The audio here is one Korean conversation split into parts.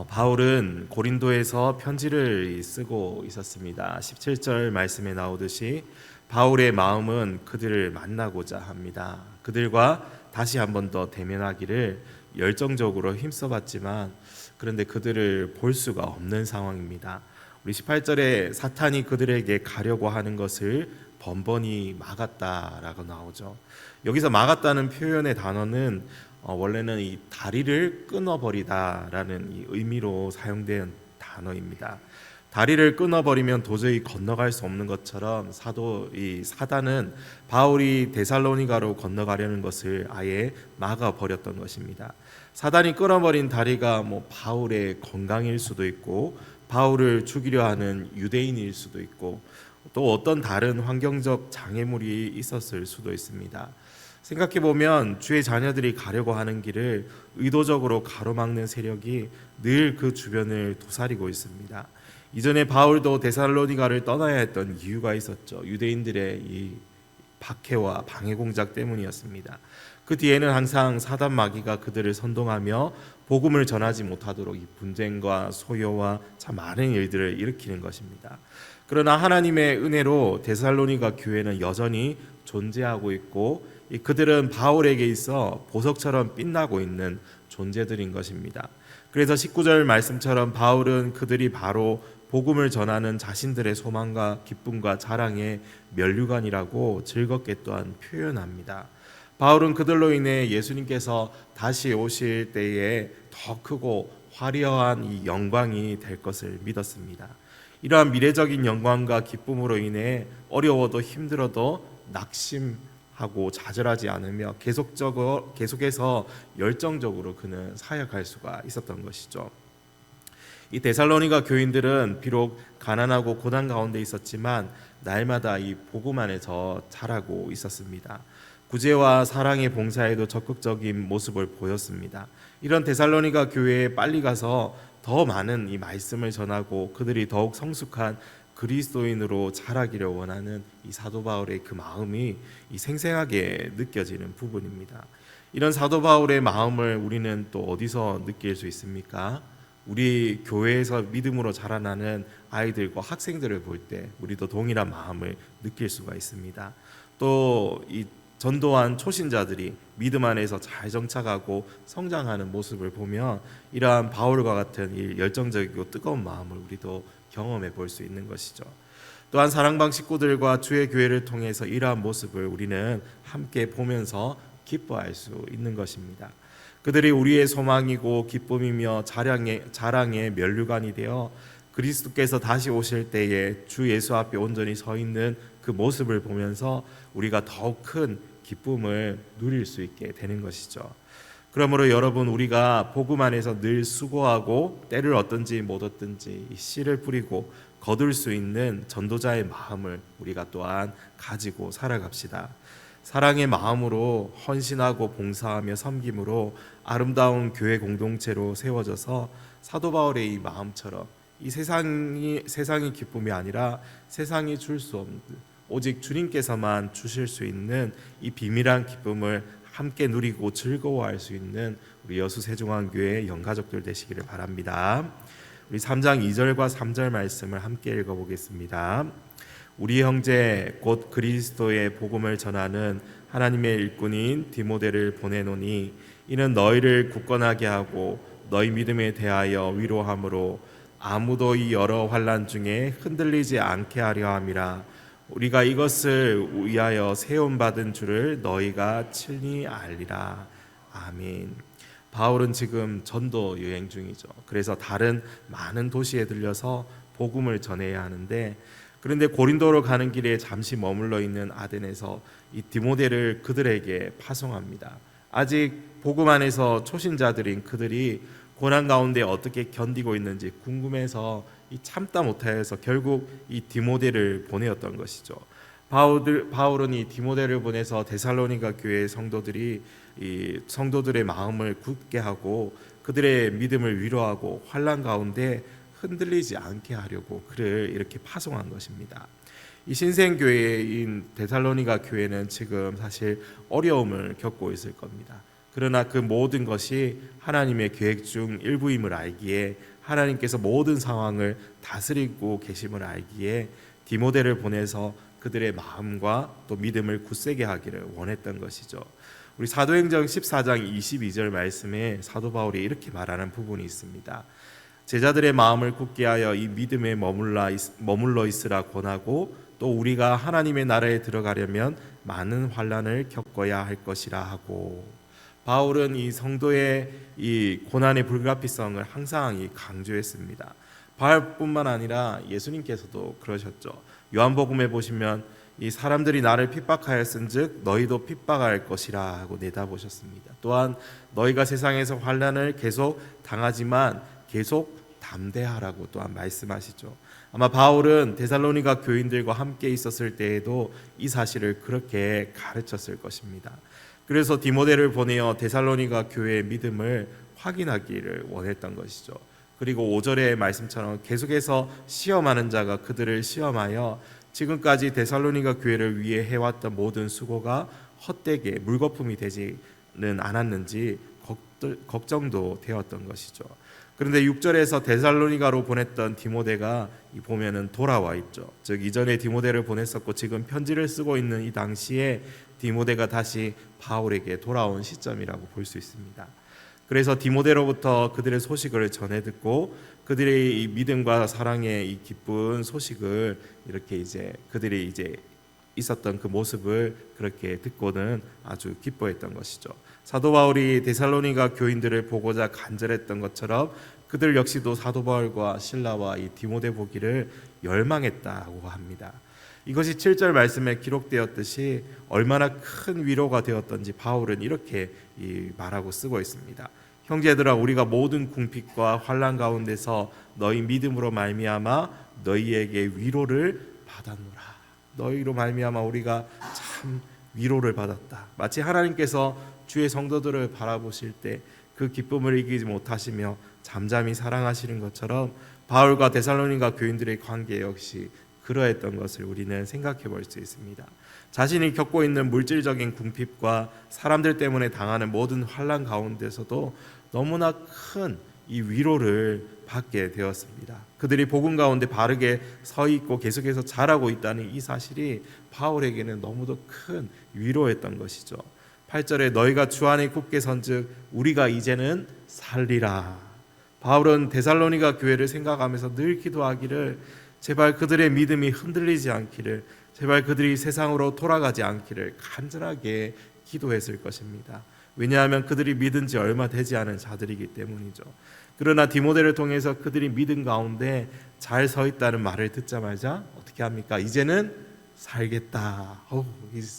바울은 고린도에서 편지를 쓰고 있었습니다. 17절 말씀에 나오듯이 바울의 마음은 그들을 만나고자 합니다. 그들과 다시 한 번 더 대면하기를 열정적으로 힘써봤지만 그런데 그들을 볼 수가 없는 상황입니다. 우리 18절에 사탄이 그들에게 가려고 하는 것을 번번이 막았다라고 나오죠. 여기서 막았다는 표현의 단어는 원래는 이 다리를 끊어버리다라는 이 의미로 사용된 단어입니다. 다리를 끊어버리면 도저히 건너갈 수 없는 것처럼 사단은 바울이 데살로니가로 건너가려는 것을 아예 막아버렸던 것입니다. 사단이 끊어버린 다리가 바울의 건강일 수도 있고 바울을 죽이려 하는 유대인일 수도 있고 또 어떤 다른 환경적 장애물이 있었을 수도 있습니다. 생각해보면 주의 자녀들이 가려고 하는 길을 의도적으로 가로막는 세력이 늘 그 주변을 도사리고 있습니다. 이전에 바울도 데살로니가를 떠나야 했던 이유가 있었죠. 유대인들의 이 박해와 방해 공작 때문이었습니다. 그 뒤에는 항상 사단 마귀가 그들을 선동하며 복음을 전하지 못하도록 이 분쟁과 소요와 참 많은 일들을 일으키는 것입니다. 그러나 하나님의 은혜로 데살로니가 교회는 여전히 존재하고 있고 그들은 바울에게 있어 보석처럼 빛나고 있는 존재들인 것입니다. 그래서 19절 말씀처럼 바울은 그들이 바로 복음을 전하는 자신들의 소망과 기쁨과 자랑의 면류관이라고 즐겁게 또한 표현합니다. 바울은 그들로 인해 예수님께서 다시 오실 때에 더 크고 화려한 이 영광이 될 것을 믿었습니다. 이러한 미래적인 영광과 기쁨으로 인해 어려워도 힘들어도 낙심하고 좌절하지 않으며 계속해서 열정적으로 그는 사역할 수가 있었던 것이죠. 이 데살로니가 교인들은 비록 가난하고 고난 가운데 있었지만 날마다 이 복음 안에서 자라고 있었습니다. 구제와 사랑의 봉사에도 적극적인 모습을 보였습니다. 이런 데살로니가 교회에 빨리 가서 더 많은 이 말씀을 전하고 그들이 더욱 성숙한 그리스도인으로 자라기를 원하는 이 사도 바울의 그 마음이 이 생생하게 느껴지는 부분입니다. 이런 사도 바울의 마음을 우리는 또 어디서 느낄 수 있습니까? 우리 교회에서 믿음으로 자라나는 아이들과 학생들을 볼 때 우리도 동일한 마음을 느낄 수가 있습니다. 또 이 전도한 초신자들이 믿음 안에서 잘 정착하고 성장하는 모습을 보면 이러한 바울과 같은 이 열정적이고 뜨거운 마음을 우리도 경험해 볼 수 있는 것이죠. 또한 사랑방 식구들과 주의 교회를 통해서 이러한 모습을 우리는 함께 보면서 기뻐할 수 있는 것입니다. 그들이 우리의 소망이고 기쁨이며 자랑의 면류관이 되어 그리스도께서 다시 오실 때에 주 예수 앞에 온전히 서 있는 그 모습을 보면서 우리가 더욱 큰 기쁨을 누릴 수 있게 되는 것이죠. 그러므로 여러분, 우리가 복음 안에서 늘 수고하고 때를 얻든지 못 얻든지 씨를 뿌리고 거둘 수 있는 전도자의 마음을 우리가 또한 가지고 살아갑시다. 사랑의 마음으로 헌신하고 봉사하며 섬김으로 아름다운 교회 공동체로 세워져서 사도 바울의 이 마음처럼 이 세상이 기쁨이 아니라 세상이 줄 수 없는 오직 주님께서만 주실 수 있는 이 비밀한 기쁨을 함께 누리고 즐거워할 수 있는 우리 여수세종환교회 영가족들 되시기를 바랍니다. 우리 3장 2절과 3절 말씀을 함께 읽어보겠습니다. 우리 형제 곧 그리스도의 복음을 전하는 하나님의 일꾼인 디모데를 보내노니 이는 너희를 굳건하게 하고 너희 믿음에 대하여 위로함으로 아무도 이 여러 환난 중에 흔들리지 않게 하려 함이라. 우리가 이것을 위하여 세움받은 줄을 너희가 친히 알리라. 아멘. 바울은 지금 전도 여행 중이죠. 그래서 다른 많은 도시에 들려서 복음을 전해야 하는데, 그런데 고린도로 가는 길에 잠시 머물러 있는 아덴에서 이 디모데를 그들에게 파송합니다. 아직 복음 안에서 초신자들인 그들이 고난 가운데 어떻게 견디고 있는지 궁금해서 참다 못하여서 결국 이 디모데를 보내었던 것이죠. 바울은 이 디모데를 보내서 데살로니가 교회의 성도들의 마음을 굳게 하고 그들의 믿음을 위로하고 환난 가운데 흔들리지 않게 하려고 그를 이렇게 파송한 것입니다. 이 신생교회인 데살로니가 교회는 지금 사실 어려움을 겪고 있을 겁니다. 그러나 그 모든 것이 하나님의 계획 중 일부임을 알기에, 하나님께서 모든 상황을 다스리고 계심을 알기에 디모데를 보내서 그들의 마음과 또 믿음을 굳세게 하기를 원했던 것이죠. 우리 사도행전 14장 22절 말씀에 사도 바울이 이렇게 말하는 부분이 있습니다. 제자들의 마음을 굳게 하여 이 믿음에 머물러 있으라 권하고, 또 우리가 하나님의 나라에 들어가려면 많은 환난을 겪어야 할 것이라 하고. 바울은 이 성도의 이 고난의 불가피성을 항상 강조했습니다. 바울뿐만 아니라 예수님께서도 그러셨죠. 요한복음에 보시면 이 사람들이 나를 핍박하였은즉 너희도 핍박할 것이라 하고 내다보셨습니다. 또한 너희가 세상에서 환난을 계속 당하지만 계속 담대하라고 또한 말씀하시죠. 아마 바울은 데살로니가 교인들과 함께 있었을 때에도 이 사실을 그렇게 가르쳤을 것입니다. 그래서 디모데를 보내어 데살로니가 교회의 믿음을 확인하기를 원했던 것이죠. 그리고 5절의 말씀처럼 계속해서 시험하는 자가 그들을 시험하여 지금까지 데살로니가 교회를 위해 해왔던 모든 수고가 헛되게 물거품이 되지는 않았는지 걱정도 되었던 것이죠. 그런데 6절에서 데살로니가로 보냈던 디모데가 보면은 돌아와 있죠. 즉 이전에 디모데를 보냈었고 지금 편지를 쓰고 있는 이 당시에 디모데가 다시 바울에게 돌아온 시점이라고 볼 수 있습니다. 그래서 디모데로부터 그들의 소식을 전해 듣고 그들의 이 믿음과 사랑의 이 기쁜 소식을 이렇게 그들이 있었던 그 모습을 그렇게 듣고는 아주 기뻐했던 것이죠. 사도 바울이 데살로니가 교인들을 보고자 간절했던 것처럼 그들 역시도 사도 바울과 실라와 이 디모데 보기를 열망했다고 합니다. 이것이 7절 말씀에 기록되었듯이 얼마나 큰 위로가 되었던지 바울은 이렇게 말하고 쓰고 있습니다. 형제들아, 우리가 모든 궁핍과 환난 가운데서 너희 믿음으로 말미암아 너희에게 위로를 받았노라. 너희로 말미암아 우리가 참 위로를 받았다. 마치 하나님께서 주의 성도들을 바라보실 때 그 기쁨을 이기지 못하시며 잠잠히 사랑하시는 것처럼 바울과 데살로니가 교인들의 관계 역시 그러했던 것을 우리는 생각해 볼 수 있습니다. 자신이 겪고 있는 물질적인 궁핍과 사람들 때문에 당하는 모든 환난 가운데서도 너무나 큰 이 위로를 받게 되었습니다. 그들이 복음 가운데 바르게 서 있고 계속해서 자라고 있다는 이 사실이 바울에게는 너무도 큰 위로였던 것이죠. 8절에 너희가 주 안에 굳게 선즉 우리가 이제는 살리라. 바울은 데살로니가 교회를 생각하면서 늘 기도하기를 제발 그들의 믿음이 흔들리지 않기를, 제발 그들이 세상으로 돌아가지 않기를 간절하게 기도했을 것입니다. 왜냐하면 그들이 믿은 지 얼마 되지 않은 자들이기 때문이죠. 그러나 디모데를 통해서 그들이 믿음 가운데 잘 서 있다는 말을 듣자마자 어떻게 합니까? 이제는 살겠다.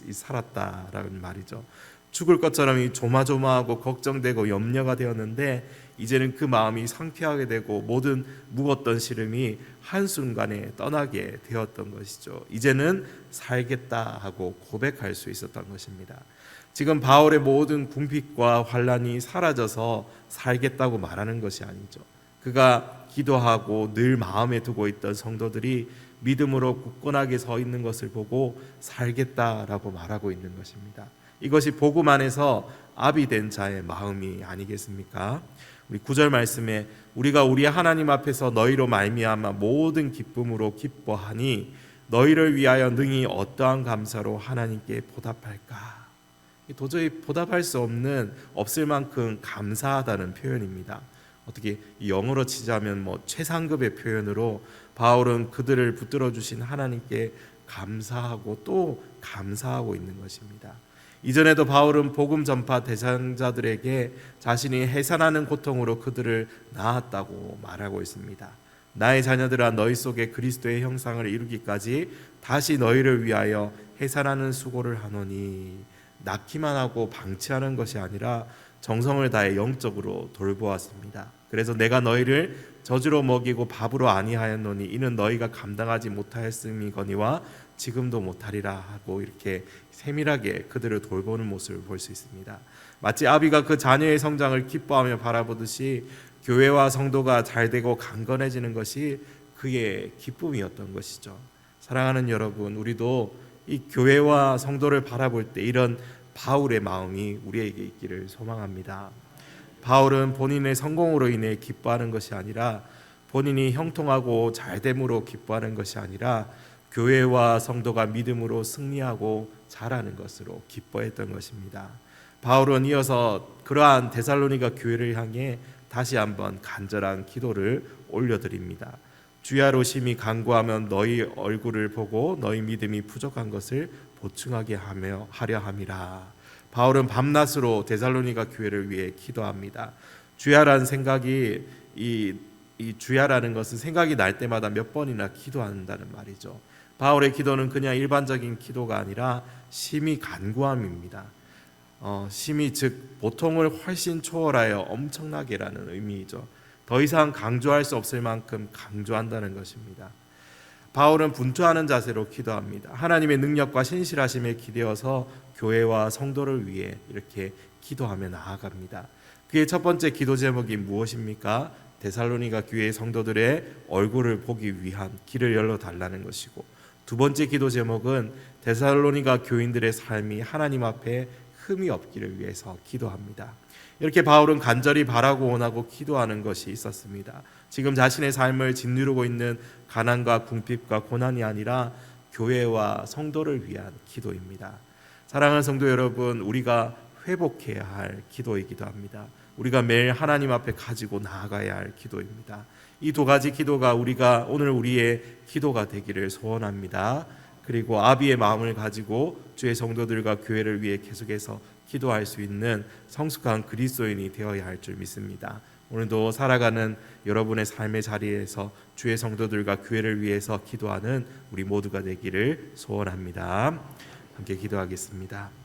살았다라는 말이죠. 죽을 것처럼 조마조마하고 걱정되고 염려가 되었는데 이제는 그 마음이 상쾌하게 되고 모든 묵었던 시름이 한순간에 떠나게 되었던 것이죠. 이제는 살겠다 하고 고백할 수 있었던 것입니다. 지금 바울의 모든 궁핍과 환난이 사라져서 살겠다고 말하는 것이 아니죠. 그가 기도하고 늘 마음에 두고 있던 성도들이 믿음으로 굳건하게 서 있는 것을 보고 살겠다라고 말하고 있는 것입니다. 이것이 복음 안에서 아비 된 자의 마음이 아니겠습니까? 우리 9절 말씀에 우리가 우리 하나님 앞에서 너희로 말미암아 모든 기쁨으로 기뻐하니 너희를 위하여 능히 어떠한 감사로 하나님께 보답할까? 도저히 보답할 수 없을 만큼 감사하다는 표현입니다. 어떻게 영어로 치자면 최상급의 표현으로 바울은 그들을 붙들어 주신 하나님께 감사하고 또 감사하고 있는 것입니다. 이전에도 바울은 복음 전파 대상자들에게 자신이 해산하는 고통으로 그들을 낳았다고 말하고 있습니다. 나의 자녀들아, 너희 속에 그리스도의 형상을 이루기까지 다시 너희를 위하여 해산하는 수고를 하노니, 낳기만 하고 방치하는 것이 아니라 정성을 다해 영적으로 돌보았습니다. 그래서 내가 너희를 젖으로 먹이고 밥으로 아니하였노니 이는 너희가 감당하지 못하였음이거니와 지금도 못하리라 하고 이렇게 세밀하게 그들을 돌보는 모습을 볼 수 있습니다. 마치 아비가 그 자녀의 성장을 기뻐하며 바라보듯이 교회와 성도가 잘되고 강건해지는 것이 그의 기쁨이었던 것이죠. 사랑하는 여러분, 우리도 이 교회와 성도를 바라볼 때 이런 바울의 마음이 우리에게 있기를 소망합니다. 바울은 본인의 성공으로 인해 기뻐하는 것이 아니라, 본인이 형통하고 잘됨으로 기뻐하는 것이 아니라, 교회와 성도가 믿음으로 승리하고 잘하는 것으로 기뻐했던 것입니다. 바울은 이어서 그러한 데살로니가 교회를 향해 다시 한번 간절한 기도를 올려드립니다. 주야로 심히 간구하면 너희 얼굴을 보고 너희 믿음이 부족한 것을 보충하게 하려 함이라. 바울은 밤낮으로 데살로니가 교회를 위해 기도합니다. 주야라는 생각이 이 주야라는 것은 생각이 날 때마다 몇 번이나 기도한다는 말이죠. 바울의 기도는 그냥 일반적인 기도가 아니라 심히 간구함입니다. 심히 즉 보통을 훨씬 초월하여 엄청나게라는 의미이죠. 더 이상 강조할 수 없을 만큼 강조한다는 것입니다. 바울은 분투하는 자세로 기도합니다. 하나님의 능력과 신실하심에 기대어서 교회와 성도를 위해 이렇게 기도하며 나아갑니다. 그의 첫 번째 기도 제목이 무엇입니까? 데살로니가 교회의 성도들의 얼굴을 보기 위한 길을 열어 달라는 것이고, 두 번째 기도 제목은 데살로니가 교인들의 삶이 하나님 앞에 흠이 없기를 위해서 기도합니다. 이렇게 바울은 간절히 바라고 원하고 기도하는 것이 있었습니다. 지금 자신의 삶을 짓누르고 있는 가난과 궁핍과 고난이 아니라 교회와 성도를 위한 기도입니다. 사랑하는 성도 여러분, 우리가 회복해야 할 기도이기도 합니다. 우리가 매일 하나님 앞에 가지고 나아가야 할 기도입니다. 이 두 가지 기도가 오늘 우리의 기도가 되기를 소원합니다. 그리고 아비의 마음을 가지고 주의 성도들과 교회를 위해 계속해서 기도할 수 있는 성숙한 그리스도인이 되어야 할 줄 믿습니다. 오늘도 살아가는 여러분의 삶의 자리에서 주의 성도들과 교회를 위해서 기도하는 우리 모두가 되기를 소원합니다. 함께 기도하겠습니다.